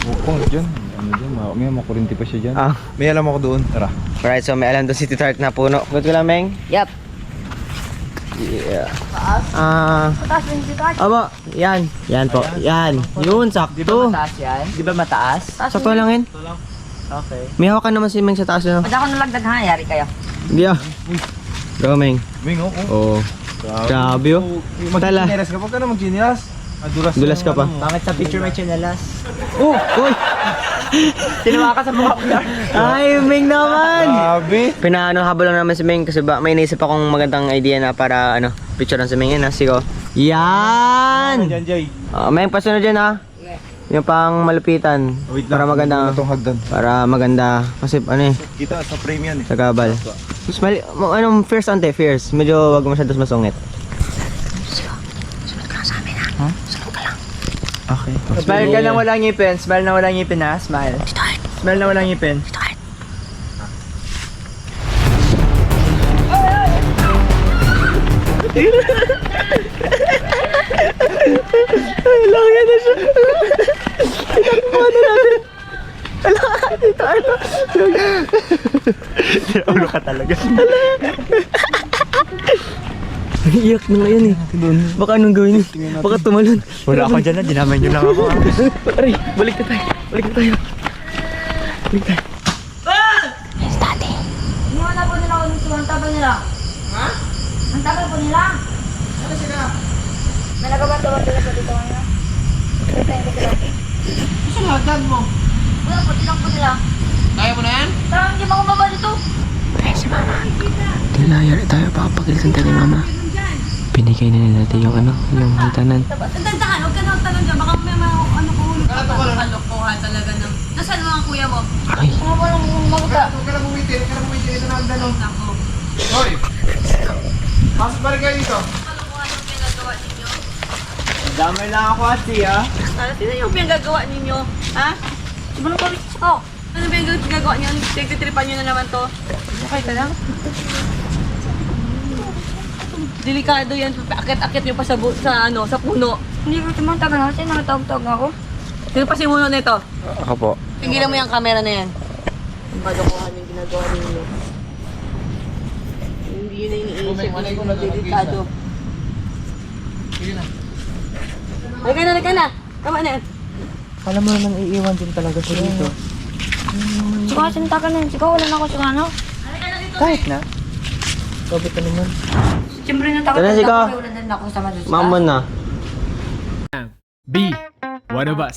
Bukong dyan. Ano dyan? May makurinti pa siya dyan. Ah, May alam ako doon. Tara. alright, so may alam doon si Tito Art na puno. Good ko lang, Meng? Yup. Yeah. Mataas yung dito. Aba, yan. Yan po. Yan. Yun, sakto. Mataas yan? Di ba mataas? Sakto lang yun. Okay. May hawakan naman si Meng sa taas na. Pwede ako nalagdag ha, yari kayo. Hindi ah. Go, Meng. Wing, oh. Oo. Grabe oh. Tala. Mag-chinelas ka. Huwag ka na mag-chinelas. Dulas ka pa. Bakit sa picture may chinelas? Oh, uy. Tinuwa ka sa mga vlog. Ay, Meng naman. Grabe. Pinaano habol lang naman si Meng kasi ba may naisip akong magandang idea na para ano, picture lang si Meng yan ha. Sigo. Yan. Dyan, Jay. Meng, pasunod dyan ha. Yung pang malupitan. Wait Para lang. maganda. Itong hagdan. Para maganda. Kasi ano eh, Kita sa frame yan eh. sa gabal. Smile, anong fierce ante, fierce. Medyo wag masyadong masungit. Okay. Smile ka nang walang ngipin. Smile na walang ngipin ha. Smile. Smile na walang ngipin. Lang yan na siya. Itakbo na natin. Dito ano. Ulo ka talaga. Iyak na ngayon eh. Baka anong gawin eh. Baka tumalon. Wala ako dyan na. Dinamay nyo lang ako. Aray, balik na tayo. Balik na tayo. Balik tayo. Iniwala po nila ako dito. Ang tagal nila. Ha? Ang tagal po nila. Ano sila? May nagabatawa sila sa dito ngayon. Hintayin ko sila. Saan hagdan mo? Wala po, tilang po nila. Kaya mo na yan? Tara, hindi makababa dito. Nilayari tayo. Baka pagalitan tayo kay mama. Binigay na nila natin yung ano, yung hantanan. Tandahan, huwag ka na talaga dyan. Baka may mga ano ko ulit pa. Kalokohan talaga ng... Nasaan mo ang kuya mo? Ay, Ano ba nang maguta? Huwag ka na bumitin. Huwag ka na bumitin. Ito na hagdan o. Ako. Hoy! Pasok ba rin kayo dito? Kalokohan yung pinagawa ninyo. Damay lang ako ati ha. Sino yung pinagagawa ninyo? Ha? Sobrang pamit ko. Ano ba yung pinagagawa niyo? Tigtitripan nyo na naman to. Okay ka lang? Delikado yan. Akit-akit nyo pa sa, sa puno. Hindi ko tumatagal kasi nakatawag-tawag ako. Sino pa si Muno nito? ako po. Tigilan mo yung camera na yan. Ang kalokohan yung ginagawa ninyo. Hindi yun na iniisip mo. Delikado. Halika na. Tama na yan. Alam mo naman iiwan din talaga siya dito. Sika, sintakan na yun. Sika, wala na ako sika, ano? Kahit na. Sabi ka naman. Siyempre natakot Tara, na Sika. ako. Wala din ako sa madus. Mama na. Be one of us.